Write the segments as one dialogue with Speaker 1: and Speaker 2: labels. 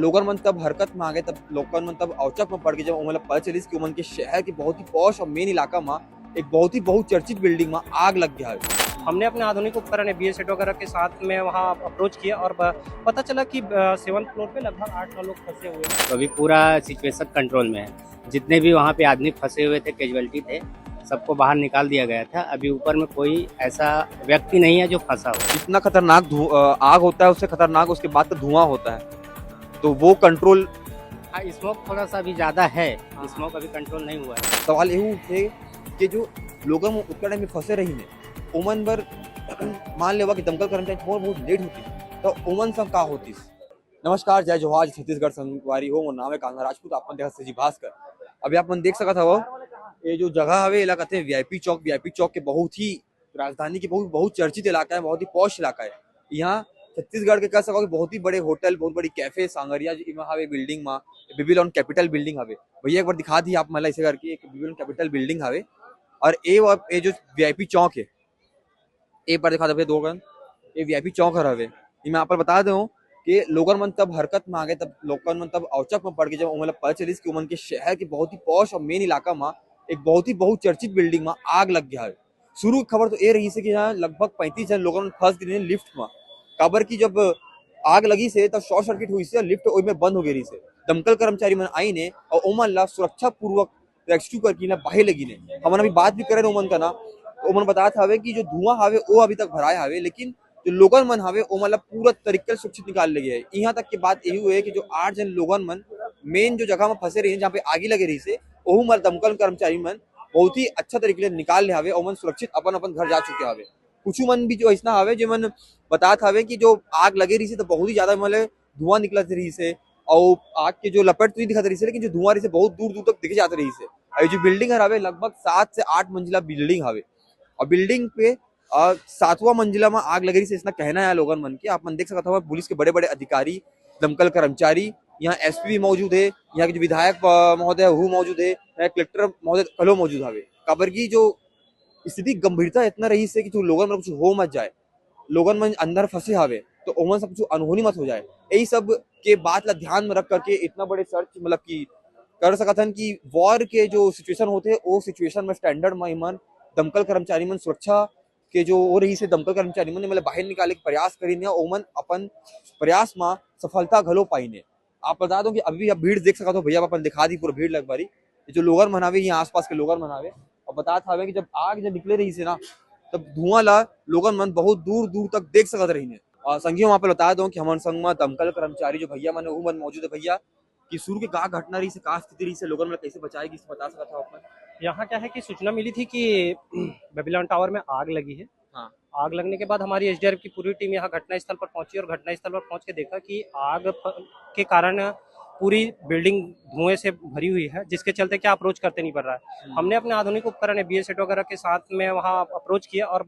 Speaker 1: लोगन तब हरकत में आ गए, तब लोगन तब औचक में पड़ गए, जब उन्हें पता चली कि उमन के शहर के बहुत ही पॉश और मेन इलाका में एक बहुत ही बहुचर्चित बिल्डिंग में आग लग गया है।
Speaker 2: हमने अपने आधुनिक उपकरण बी सेट वगैरह के साथ में वहाँ अप्रोच किया और पता चला कि 7th फ्लोर पे लगभग 8-9 लोग फंसे हुए हैं।
Speaker 3: तो अभी पूरा सिचुएशन कंट्रोल में है। जितने भी वहाँ पे आदमी फंसे हुए थे, कैजुअलिटी थे, सबको बाहर निकाल दिया गया था। अभी ऊपर में कोई ऐसा व्यक्ति नहीं है जो फंसा हो।
Speaker 1: जितना खतरनाक आग होता है उससे खतरनाक उसके बाद का धुआं होता है, तो वो कंट्रोल।
Speaker 3: हाँ, स्मोक थोड़ा सा अभी ज़्यादा है, स्मोक अभी कंट्रोल नहीं हुआ है।
Speaker 1: सवाल ये उठे कि जो लोग उपकरण में फंसे रही ने उमन बर मान लेवा कि दमकल कर्मचारी थोड़ा बहुत लेट होती तो उमन सब का होती। नमस्कार, जय जोहार, छत्तीसगढ़ संगवारी हो, मोर नाम है कान्हा राजपूत, आपन देखा सजी भास्कर। अभी आपन देख सकत हवो ये जो जगह हवे इलाका थे वीआईपी चौक के बहुत ही राजधानी के बहुत चर्चित इलाका है, बहुत ही पॉश इलाका है। यहाँ छत्तीसगढ़ के कह सको कि बहुत ही बड़े होटल, बहुत बड़ी कैफे सांगरिया हवे बिल्डिंग में बेबीलोन कैपिटल बिल्डिंग हवे। भैया एक बार दिखा दी आप मला ऐसे करके एक बेबीलोन कैपिटल बिल्डिंग हवे और ये जो वीआईपी चौक है एक बार दिखा दे दो गन ये वीआईपी चौक हवे। मैं आप बता दूं कि लोगन मन तब हरकत में आ गए, तब लोगन मन तब औचक में पड़ गए, जब उन्हें पता चली कि उमन के शहर के बहुत ही पॉश और मेन इलाका में एक बहुत ही बहुचर्चित बिल्डिंग में आग लग गया है। शुरू की खबर तो ये रही है कि यहाँ लगभग 35 जन लोगों फंस गए लिफ्ट में। काबर की जब आग लगी से तब शॉर्ट सर्किट हुई से लिफ्ट में बंद हो गई से। दमकल कर्मचारी मन आई ने और ओमन ला सुरक्षा पूर्वक रेस्क्यू करके ना बाहर लगी ने। हमन अभी बात भी करे ओमन का ना, तो ओमन बताया हवे कि जो धुआं हवे वो अभी तक भराए हवे, लेकिन जो लोगन मन हवे वो मतलब पूरा तरीके से सुरक्षित निकाल ले गए। यहाँ तक की बात यही हुई है कि जो 8 जन लोगन मन मेन जो जगह में फंसे रही जहाँ पे आगे लगे रही से ओहू मन दमकल कर्मचारी मन बहुत ही अच्छा तरीके से निकाल ले हवे और मन सुरक्षित अपन अपन घर जा चुके हवे। कुछ मन भी जो ऐसा हवे जो मन बतात हवे कि जो आग लगे रही से तो बहुत ही ज्यादा मतलब धुआं निकलत रही से और आग के जो लपट तो नहीं दिखत रही से, लेकिन जो धुआं रही से बहुत दूर दूर तक दिखे जाते रही से। और जो बिल्डिंग हवे लगभग 7 से 8 मंजिला बिल्डिंग हवे और बिल्डिंग पे 7वां मंजिला में आग लग रही से इसना कहना है लोगन मन के। आप मन देख सकते हो पुलिस के बड़े बड़े अधिकारी, दमकल कर्मचारी, यहाँ एसपी भी मौजूद है, यहाँ के जो विधायक महोदय वो मौजूद है, यहाँ कलेक्टर महोदय कलो मौजूद हवे। काबर की जो स्थिति गंभीरता इतना रही से कि जो लोगन मन कुछ हो मत जाए, लोगन मन अंदर फंसे हवे तो ओमन सब कुछ अनहोनी मत हो जाए। यही सब के बात ला ध्यान में रख करके इतना बड़े सर्च मतलब की कर सकत हन कि वॉर के जो सिचुएशन होते वो सिचुएशन में स्टैंडर्ड में ईमन दमकल कर्मचारी मन सुरक्षा के जो हो रही से दमकल कर्मचारी मन मतलब बाहर निकाले के प्रयास करीने ओमन अपन प्रयास में सफलता घलो पाईने। आप बता दो कि अभी आप भीड़ देख सकते हो, भैया अपन दिखा दी पूरा भीड़ लग बारी जो लोगन मनावे यहाँ आसपास के लोगन मनावे और बता था कि जब आग जब निकले रही से ना तब धुआं ला लोगन मन बहुत दूर दूर तक देख सकत रही ने। संगियों वहाँ पे बता दो कि हमारे संग में दमकल कर्मचारी जो भैया मन वो मन मौजूद है। भैया कि शुरू के का घटना रही से का स्थिति रही से लोगन मन कैसे बचाएगी बता सकता था अपन।
Speaker 2: यहाँ क्या है कि सूचना मिली थी कि बेबीलोन टावर में आग लगी है।
Speaker 1: हाँ।
Speaker 2: आग लगने के बाद हमारी एसडीआरएफ की पूरी टीम यहाँ घटनास्थल पर पहुंची और घटनास्थल पर पहुंच के देखा कि आग के कारण पूरी बिल्डिंग धुएं से भरी हुई है, जिसके चलते क्या अप्रोच करते नहीं पड़ रहा है। हमने अपने आधुनिक उपकरण बी सेट वगैरह के साथ में वहाँ अप्रोच किया और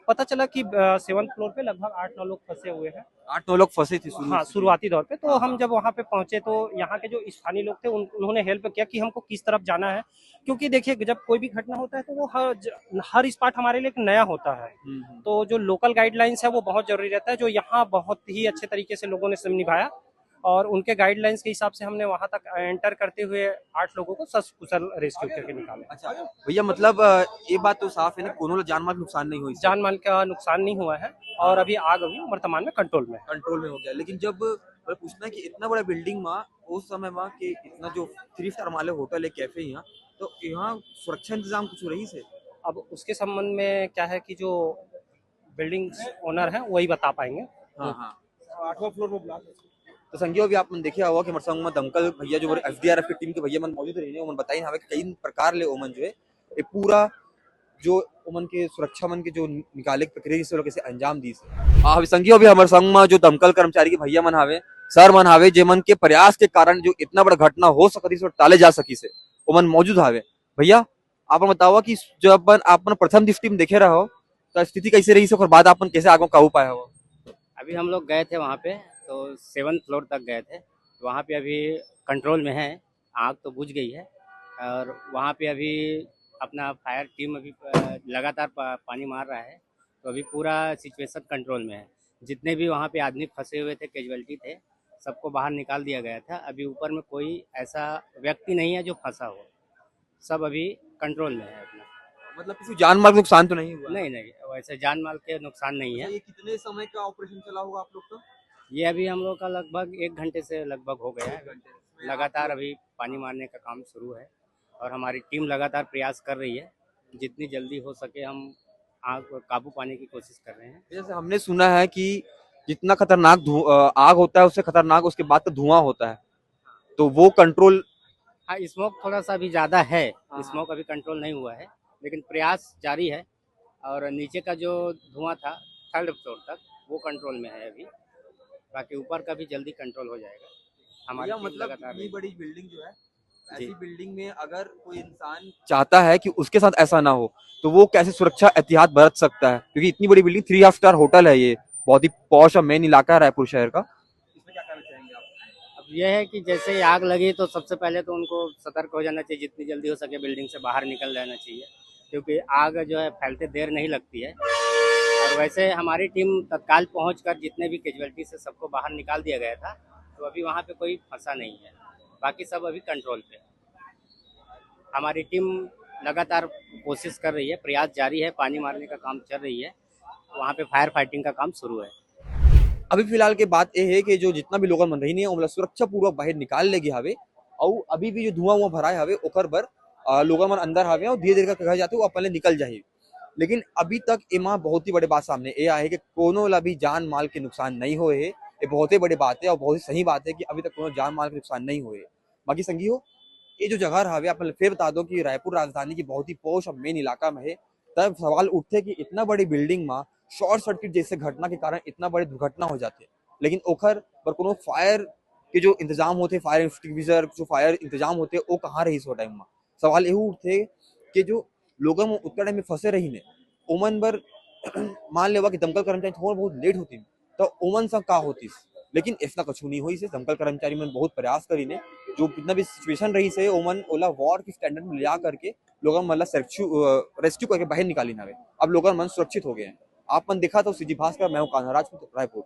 Speaker 2: पता चला कि 7th फ्लोर पे लगभग 8-9 लोग फंसे हुए हैं।
Speaker 1: 8-9 लोग फंसे थे
Speaker 2: हाँ, शुरुआती दौर पे। तो
Speaker 1: हाँ,
Speaker 2: हम जब वहाँ पे पहुंचे तो यहाँ के जो स्थानीय लोग थे उन्होंने हेल्प किया कि हमको किस तरफ जाना है, क्योंकि देखिए जब कोई भी घटना होता है तो वो हर स्पॉट हमारे लिए एक नया होता है। तो जो लोकल गाइडलाइंस है वो बहुत जरूरी रहता है, जो यहाँ बहुत ही अच्छे तरीके से लोगों ने निभाया और उनके गाइडलाइंस के हिसाब से हमने वहां तक एंटर करते हुए 8 लोगों को सकुशल रेस्क्यू करके निकाला।
Speaker 1: अच्छा भैया मतलब ये बात तो साफ है ना, कोनो जान माल नुकसान नहीं हुई,
Speaker 2: जान माल का नुकसान नहीं हुआ है और अभी आग अभी वर्तमान में कंट्रोल में
Speaker 1: हो गया। लेकिन जब पूछना है कि इतना बड़ा बिल्डिंग में उस समय में कि इतना जो 3 स्टार वाले होटल है कैफे यहाँ, तो यहाँ सुरक्षा इंतजाम कुछ रही से।
Speaker 2: अब उसके संबंध में क्या है कि जो बिल्डिंग ओनर है वही बता पाएंगे।
Speaker 1: हाँ हाँ 8वां फ्लोर में ब्लॉक है। तो संगियो भी आपने देखा होगा कि मरसंग में दमकल भैया जो एसडीआरएफ की टीम के भैया मन मौजूद रही है बताई हमें कई प्रकार ले ओमन जो है ये पूरा जो ओमन के सुरक्षा मन के जो निकाले प्रक्रिया से कैसे अंजाम दी से। संगियो भी हमारे संग में जो दमकल कर्मचारी के भैया मन हावे सर मन हावे जे मन के प्रयास के कारण जो इतना बड़ा घटना हो सकती से टाले जा सकी से ओमन मौजूद हावे। भैया आप बताओ कि जब आप प्रथम दृष्टि में देखे रहो तो स्थिति कैसे रही से और बाद आप कैसे आगे काबू पाया हो।
Speaker 3: अभी हम लोग गए थे वहाँ पे तो 7th फ्लोर तक गए थे, वहाँ पे अभी कंट्रोल में है, आग तो बुझ गई है और वहाँ पे अभी अपना फायर टीम अभी लगातार पानी मार रहा है। तो अभी पूरा सिचुएशन कंट्रोल में है। जितने भी वहाँ पे आदमी फंसे हुए थे, कैजुअलिटी थे, सबको बाहर निकाल दिया गया था। अभी ऊपर में कोई ऐसा व्यक्ति नहीं है जो फंसा हो, सब अभी कंट्रोल में है अपना।
Speaker 1: मतलब किसी जान माल का नुकसान तो नहीं हुआ?
Speaker 3: नहीं नहीं, वैसे जान माल के नुकसान नहीं है।
Speaker 1: ये कितने समय का ऑपरेशन चला होगा आप लोग का?
Speaker 3: ये अभी हम लोग का लगभग 1 घंटे से लगभग हो गया है। लगातार अभी पानी मारने का काम शुरू है और हमारी टीम लगातार प्रयास कर रही है, जितनी जल्दी हो सके हम आग को काबू पाने की कोशिश कर रहे हैं।
Speaker 1: जैसे हमने सुना है कि जितना खतरनाक आग होता है उससे खतरनाक उसके बाद का धुआं होता है, तो वो कंट्रोल।
Speaker 3: हाँ, स्मोक थोड़ा सा अभी ज़्यादा है,
Speaker 1: हाँ।
Speaker 3: स्मोक अभी कंट्रोल नहीं हुआ है, लेकिन प्रयास जारी है। और नीचे का जो धुआं था 3rd फ्लोर तक वो कंट्रोल में है अभी, बाकी ऊपर का भी जल्दी कंट्रोल हो जाएगा। हमारी टीम
Speaker 1: मतलब
Speaker 3: लगातार
Speaker 1: इतनी बड़ी बिल्डिंग जो है,
Speaker 3: जी।
Speaker 1: ऐसी बिल्डिंग में अगर कोई इंसान चाहता है कि उसके साथ ऐसा ना हो, तो वो कैसे सुरक्षा एहतियात बरत सकता है? क्योंकि इतनी बड़ी बिल्डिंग 3 स्टार होटल है, ये बहुत ही पॉश और मेन इलाका है रायपुर शहर का। इसमें क्या कहना चाहेंगे आप?
Speaker 3: अब यह है कि जैसे ही आग लगी तो सबसे पहले तो उनको सतर्क हो जाना चाहिए, जितनी जल्दी हो सके बिल्डिंग से बाहर निकल जाना चाहिए, क्योंकि आग जो है फैलते देर नहीं लगती है। और वैसे हमारी टीम तत्काल पहुंचकर जितने भी कैजुअलिटी से सबको बाहर निकाल दिया गया था, तो अभी वहां पे कोई फंसा नहीं है, बाकी सब अभी कंट्रोल पे है। हमारी टीम लगातार कोशिश कर रही है, प्रयास जारी है, पानी मारने का काम चल रही है, वहाँ पे फायर फाइटिंग का काम शुरू है।
Speaker 1: अभी फिलहाल के बात ये है कि जो जितना भी लोगन मन रही है मतलब सुरक्षा पूर्वक बाहर निकाल लेगी हवे, और अभी भी जो धुआं भरा है हवे ओकर बर लोगन मन अंदर हवे और धीरे धीरे कह जाते वो अपने निकल जाए। लेकिन अभी तक एमा बहुत ही बड़े बात सामने ये आए कि कोनो ला भी जान माल के नुकसान नहीं हुए है। ये बहुत ही बड़ी बात है और बहुत ही सही बात है कि अभी तक कोनो जान माल के नुकसान नहीं हुए। बाकी संगियो, ये जो जगह हवे आप फिर बता दो कि रायपुर राजधानी की बहुत ही पॉश और मेन इलाका में है। तब सवाल उठते कि इतना बड़ी बिल्डिंग में शॉर्ट सर्किट जैसे घटना के कारण इतना बड़ी दुर्घटना हो जाती है, लेकिन ओखर पर कोनो फायर के जो इंतजाम होते, फायर एक्सटिंग्विशर जो फायर इंतजाम होते, वो कहाँ रही सो टाइम में? सवाल यही उठते कि जो लोग उतना टाइम में फंसे रही ने ओमन बर मान लेवा कि दमकल कर्मचारी थोड़ा बहुत लेट होती तो ओमन सब का होती, लेकिन ऐसा कछु नहीं हुई से। दमकल कर्मचारी मन बहुत प्रयास करी ने, जो कितना भी सिचुएशन रही से ओमन ओला वॉर की स्टैंडर्ड में लिया करके लोगन मन रेस्क्यू करके बाहर निकाली नावे। अब लोगन मन सुरक्षित हो गए हैं। आप मन देखा तो सीजी भास्कर, मैं हूं कान्हा राजपूत, रायपुर।